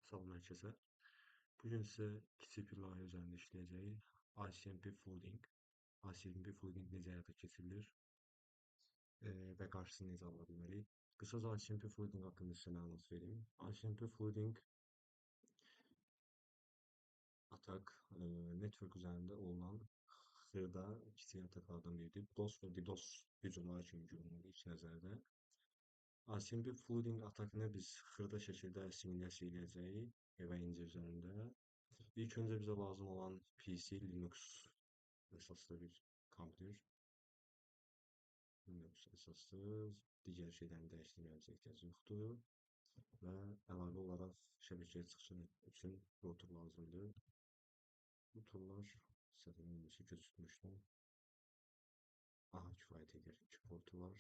Salam hər kəsə. Bu gün sizə kiçik bir layihə üzərində işləyəcəyik. ICMP folding. ICMP folding necə həyata keçirilir və qarşısını necə ala bilərik? Qısaca ICMP folding haqqında sizə məlumat verim. ICMP folding atak network üzərində olunan xırda kiçik ataklardan biridir. DOS və DDoS hücumları kimi görünür ilk nəzərdə. ICMP folding atakını biz xırda şəkildə assimilyasiya edəcəyik ev-əyincə üzərində. İlk öncə bizə lazım olan PC, Linux əsaslı bir kompüter. Linux əsaslı, digər şeylərini dəyişdirməyimizə ehtiyac yoxdur. Və əlavə olaraq şəbəkəyə çıxışı üçün router lazımdır. Routerlar səhvlərimizə köçürtmüşdüm. Aha, kifayət edir. 2 portu var.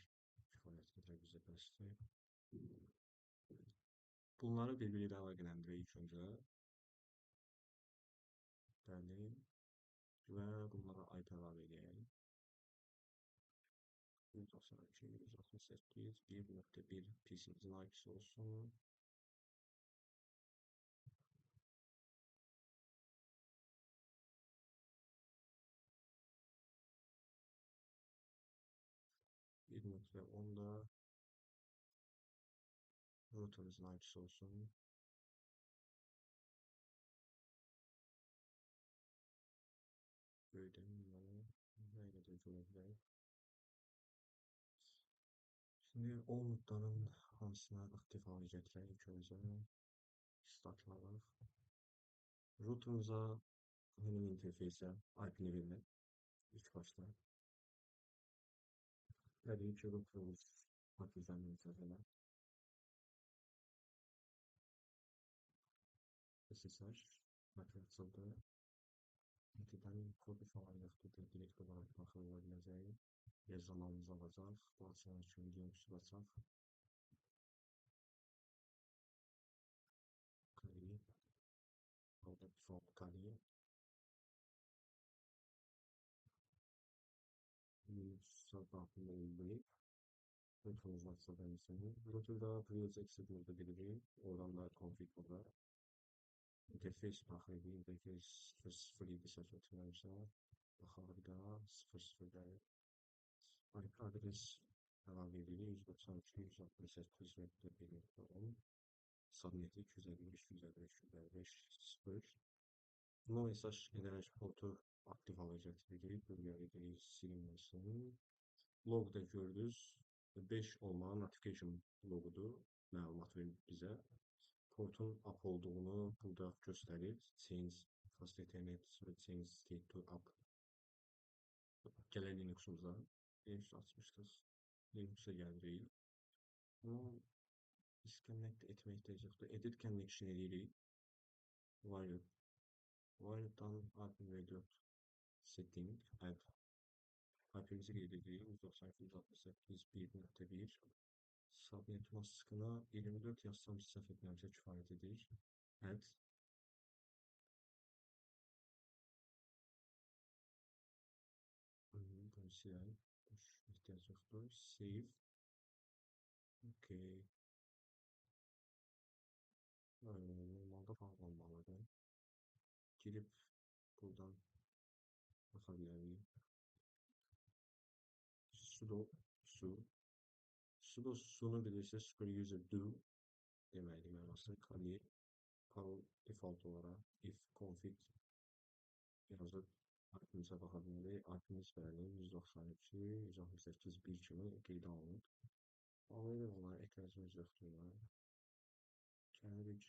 Kifayət qədər bizə bəsdir. Bunları bir-biri ilə əlaqələndirək ilk öncə. Bəli. Və bunlara IP əlavə edək. 192, 168, 1.1 PC-imizin IP-si olsun. Bir nokta onda router'ımızın IP-si olsun. Böyüdüm bunları. Böyle de görebiliriz. Şimdi o noktanın hansına aktif hale getirək ilk öncə startlarıq. Router'ımıza yeni interfeysə IP-ni verilək ilk başda. Təbii ki, router'ımız aktiflərini səfələr. SSH IP açıldı. Etidən kodu falan yoxdur, direkt olaraq daxil ola biləcəyik. Bir zamanımız alacaq, bu açılan üçün Linux açaq. Kali, orada default kali. Linux'a daxil olmayıb. Router'ımız varsa demişsiniz. Router'da Privilege Exit modu bilirik. Oradan da config var. Interface daxil edin. Interface 0.0 idi səhv etmirəmsə. Baxaq bir daha 0.0 gəlir. IP adres əlavə edirik. 192.168.1.10. Subneti 255.255.0. No SSH edərək portu aktiv hala gətiririk. Bölgəyə edirik silinməsin. Logda gördünüz. 5 olmalı notification logudur. Məlumat verir bizə. Portun up olduğunu burada göstərir. Change fast ethernet və change state to up. Gələk Linux'umuza. Linux açmışdıq. Linux'a gəlirik. Bunu disconnect etməkdə yoxdur. Edit connection edirik. Wired. Wired'dan IP-v4 setting. Add. IP-mizi qeyd edirik. 192.168.1.1. Subnet maskına 24 yazsam səhv etmirəmsə kifayət edir. Add. Bunu silək. Ehtiyac yoxdur. Save. Okay. Normalda bağlanmalıdır. Girib buradan baxa bilərik. Sudo su. Sudo sunu bilirsiniz. Super user do deməkdir mənası. Kali default olaraq if config yazıb IP-imizə baxa bilərik. IP-imiz bəli 192.168.1 kimi qeydə alınıb. Alayla onlara ehtiyacımız yoxdur. Gəlirik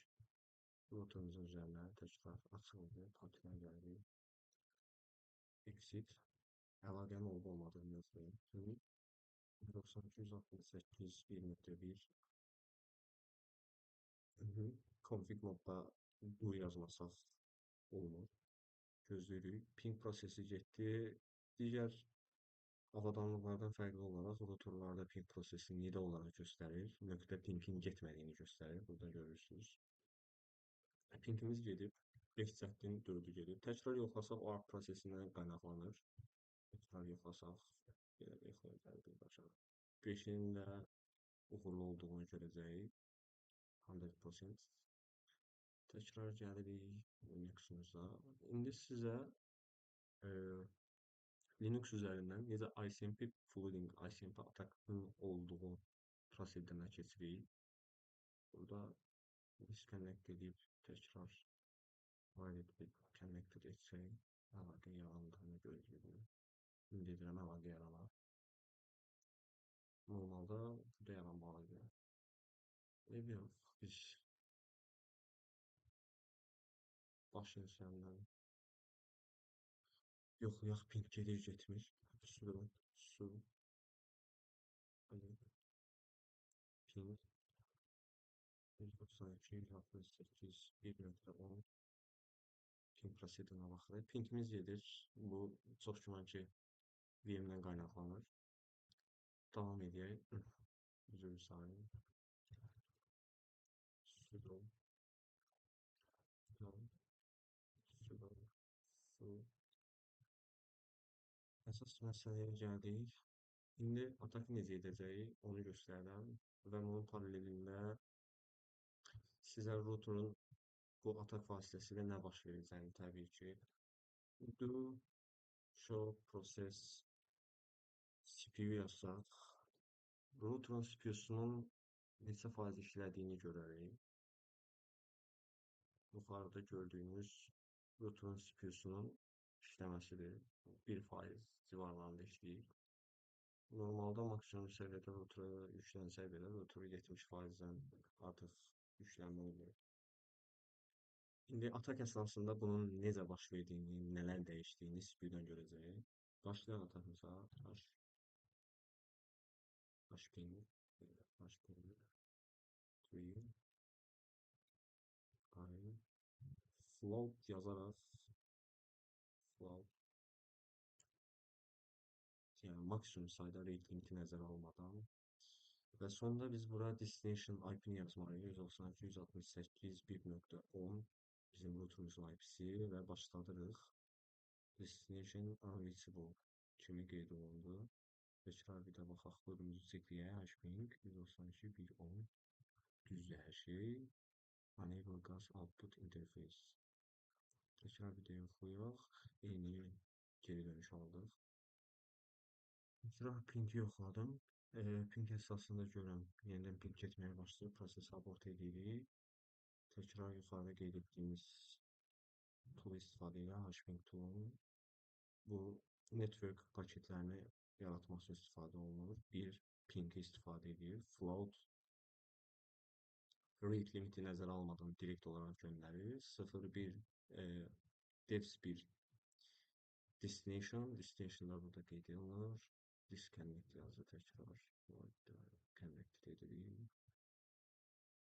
router'ımızın üzərinə təkrar açıldı. Partidən gəlirik. Exit. Əlaqənin olub olmadığını yazmayın. 192.168.1.1. Config modda bu yazmasaq olmur. Gözləyirik. Ping prosesi getdi. Digər avadanlıqlardan fərqli olaraq routerlarda ping prosesi nida olaraq göstərir. Nöqtə pingin getmədiyini göstərir. Burada görürsünüz. Pingimiz gedib. 5 cəhdin 4-ü gedib. Təkrar yoxlasaq o ARP prosesindən qaynaqlanır. Təkrar yoxlasaq belə yoxlayacaq birbaşa. 5-in də uğurlu olduğunu görəcəyik. 100%. Təkrar gəlirik Linux-umuza. İndi sizə Linux üzərindən necə ICMP flooding, ICMP atakının olduğu proseduruna keçirik. Burada disconnect edib təkrar wireless connected etsək, əlaqə yarandığını gözləyirik. İndi edirəm əlaqə yaranar. Normalda burada yaranmalıdır. Yox, biz başlayacağından yoxlayaq ping gedir getmir. Su, ping 192, 168, 1.10 ping proseduruna baxırıq. Pingimiz gedir. Bu çox güman ki VM-dən qaynaqlanır. Davam edək. Üzr istəyirəm. Sudo su. Əsas məsələyə gəldik. İndi atakı necə edəcəyik, onu göstərirəm və bunun paralelində sizə routerun bu atak vasitəsilə nə baş verəcəyini təbii ki, do show process CPU yazsaq, routerun CPU-sunun neçə faiz işlədiyini görərik. Yuxarıda gördüyünüz routerun CPU-sunun işləməsidir. 1% civarlarında işləyir. Normalda maksimum səviyyədə router'a yüklənsə belə, router 70%-dən artıq yüklənmə olur. İndi atak əsnasında bunun necə baş verdiyini, nələr dəyişdiyini CPU-dan görəcəyik. Başlayaq atakımıza. HPing, float yazaraq float yəni maksimum sayda rate limiti nəzərə almadan və sonda biz bura destination IP-ni yazmalıyıq. 192.168.1.10 bizim routerumuzun IP-si və başladırıq. Destination unreachable kimi qeyd olundu. Təkrar bir də baxaq, kodumuzu çekləyək. HPing 192.1.10 düzdür hər şey. Enable gas output interface. Təkrar bir də yoxlayaq. Eyni geri dönüş aldıq. Təkrar pingi yoxladım. Ping əsasında görürəm, yenidən ping getməyə başlayıb, prosesi abort edirik. Təkrar yuxarıda qeyd etdiyimiz tool istifadə ilə, HPing tool'un bu network paketlərini yaratması istifadə olunur. Bir pingi istifadə edir. Float rate limiti nəzərə almadan direkt olaraq göndərir. 0.1 devs1 destination'da burada qeyd edilir. Disconnect yazı təkrar connect edirik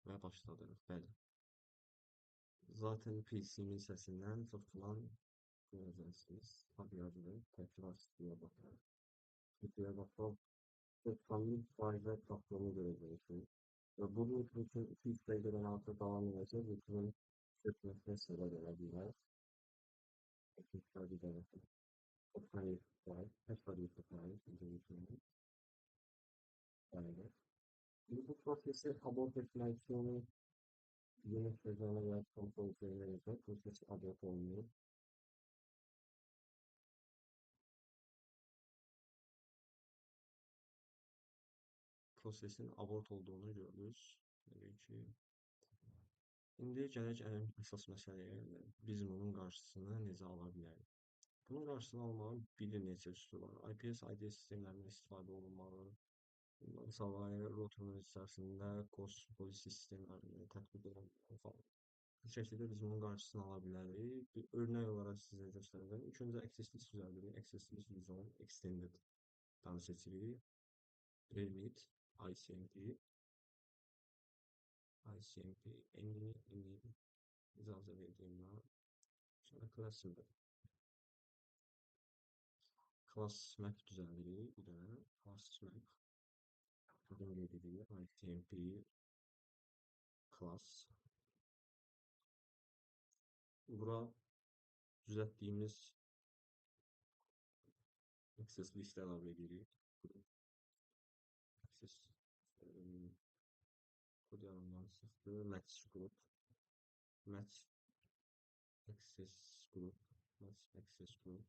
və başladırıq. Bəli. Zaten PC-min səsindən çoxdan görəcəksiniz. Tab yazılır. Təkrar CPU-ya baxaq. CPU-ya baxaq. 90% tapdığını görəcəksiniz. Və bunun üçün 2-3 dəqiqədən artıq davam edəcək. Bütün çökməsində səbəb elə bilər. Təkrar bir dəqiqə. 97%. Bəli. Şimdi bu prosesi abort etmək üçün yeni sözlərlə və kontrol edəcək. Prosesi abort olunur. Prosesin abort olduğunu gördünüz. Təbii ki. İndi gələk əsas məsələyə. Biz bunun qarşısını necə ala bilərik? Bunun qarşısını almanın bir neçə üsulu var. IPS, IDS sistemlərindən istifadə olunmalı. Savayı routerun içərisində polis sistemlərini tətbiq edilməli falan. Bu şəkildə biz bunun qarşısını ala bilərik. Bir örnək olaraq sizə göstərəcəm. İlk öncə access list düzəldirik. Access list 110 extended dan seçirik. Remit, ICMP, endini icazə verdiyimdən sonra class symbol. Class map düzəldirik. Bir dənə class map. Buradan qeyd edirik. ICMP class. Bura düzəltdiyimiz access list əlavə edirik. Access kod yanından çıxdı. Match group. Match Access Group, Match Access Group,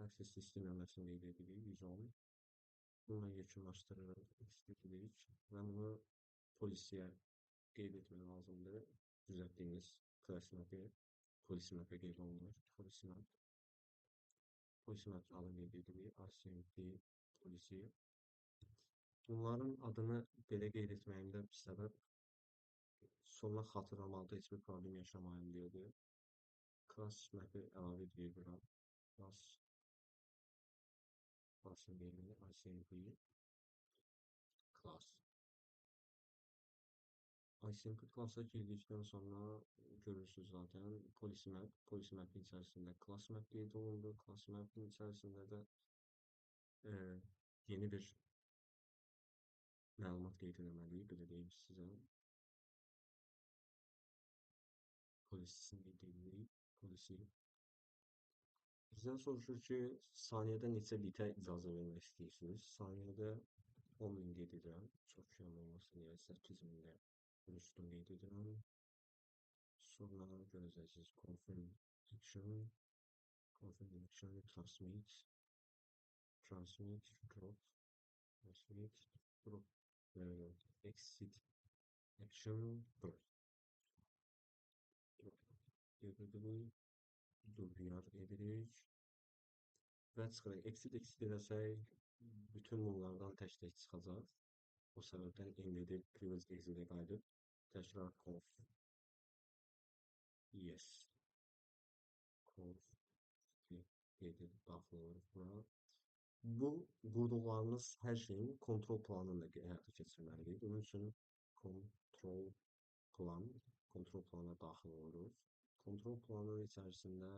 Access istinəməsini qeyd edirik, 110. Bununla yekunlaşdırırıq, exit edirik və bunu polisiyə qeyd etmək lazımdır. Düzəltdiyimiz class map'i polis map'ə qeyd olunur. Polis map adını qeyd edirik, ICMP polisi. Bunların adını belə qeyd etməyimdə bir səbəb sonra xatırlamaqda heç bir problem yaşamayım deyilir. Class map'i əlavə edirik bura. Class'ın yerini ICMP class. ICMP class'a girdikdən sonra görürsünüz zaten polis map'in içərisində class map qeyd olundu. Class map'in içərisində də yeni bir məlumat qeyd etməliyik, belə deyim sizə. Polisini qeyd edirik, polisi. Bizdən soruşur ki, saniyədə neçə bitə icazə vermək istəyirsiniz? Saniyədə 10.000 qeyd edirəm, çox kəm olmasın deyə 8.000-də üstün qeyd edirəm. Sonra görəcəksiniz confirm action, transmit, drop, exit action, drop. Qeyd edirik, dubliyar edirik və çıxırıq. Exit edəsək, bütün bunlardan tək-tək çıxacaq. O səbəbdən inledib, previous exit'e qayıdıb, təkrar conf, yes, conf, qeyd edib, daxil olur bura. Bu, qurduqlarınız hər şeyin kontrol planını da həyata keçirməliyik. Bunun üçün kontrol plana daxil oluruq. Kontrol planının içərisində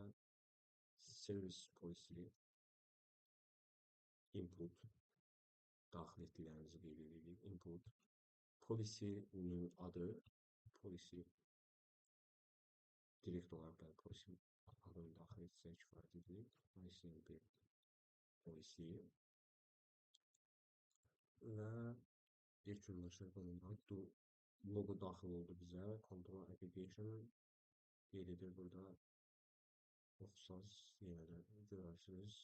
service policy, input, daxil etdiklərimizi qeyd edirik, input, policy'nin adı, policy, direkt olaraq da policy adını daxil etsək kifayət edirik, ICMP policy və yekunlaşır bununla, logo daxil oldu bizə, control application qeyd edir burada, oxusaz yenə də görərsiniz.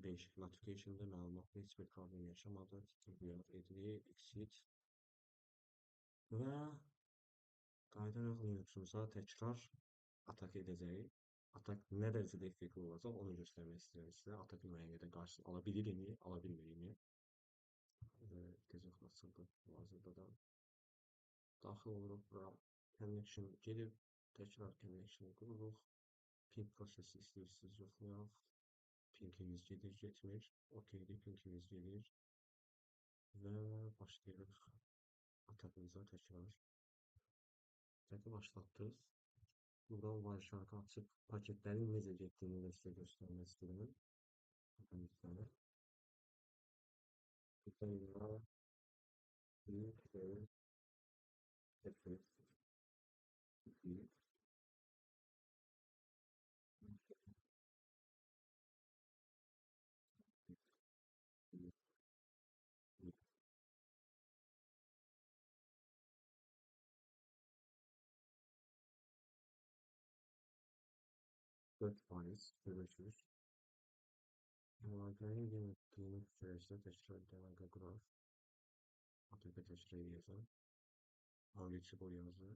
5. Notification'da məlumatda heç bir problem yaşamadıq. Dubliyar edirik, exit və qayıdaraq Linux'umuza təkrar atak edəcəyik. Atak nə dərəcədə effektiv olacaq, onu göstərmək istəyirəm sizə. Atak müəyyən qədər qarşısını ala bilirik, ala bilmirik. Tezək açıldı hazırda da. Daxil oluruq bura. Connection gedib, təkrar connection qururuq. Ping prosesi istəyirsiniz, yoxlayaq. Pingimiz gedir, getmir. Okeydir, pingimiz gedir. Və başlayırıq atakımıza təkrar. Ataki başlatdıq. Buradan Wireshark'ı açıb paketlərin necə getdiyini də sizə göstərmək istəyirəm. Paketləri. Paketlərə faiz görürsünüz. Əlaqənin yenə etdiyini fikirləşsə təkrar əlaqə qurar. Ataka təkrar edəcəm. Reachable yazı.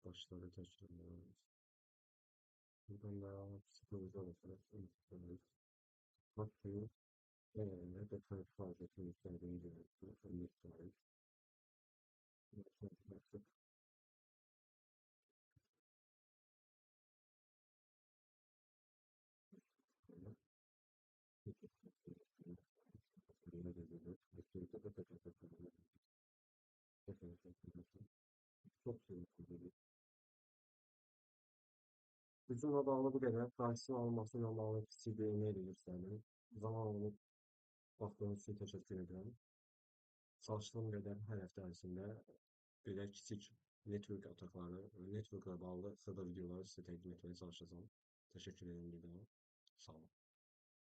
Başları təkrar ediyoruz. Buradan da psikoloji olarak unutmayız. Bakın, ne detay fazlasını istediğini görüyorsunuz. Unutmayız. Çok sevindim. Bizimle bağlı bu qədər. Karşısının alınmasıyla bağlı kiçik bir emeği göstərdim. Zaman alıb baxdığınız üçün təşəkkür edirəm. Çalışdığım qədər hər həftə ərzində belə kiçik network atakları, networkla bağlı xırda videoları sizə təqdim etməyə çalışacağım. Təşəkkür edirəm bir daha. Sağ olun.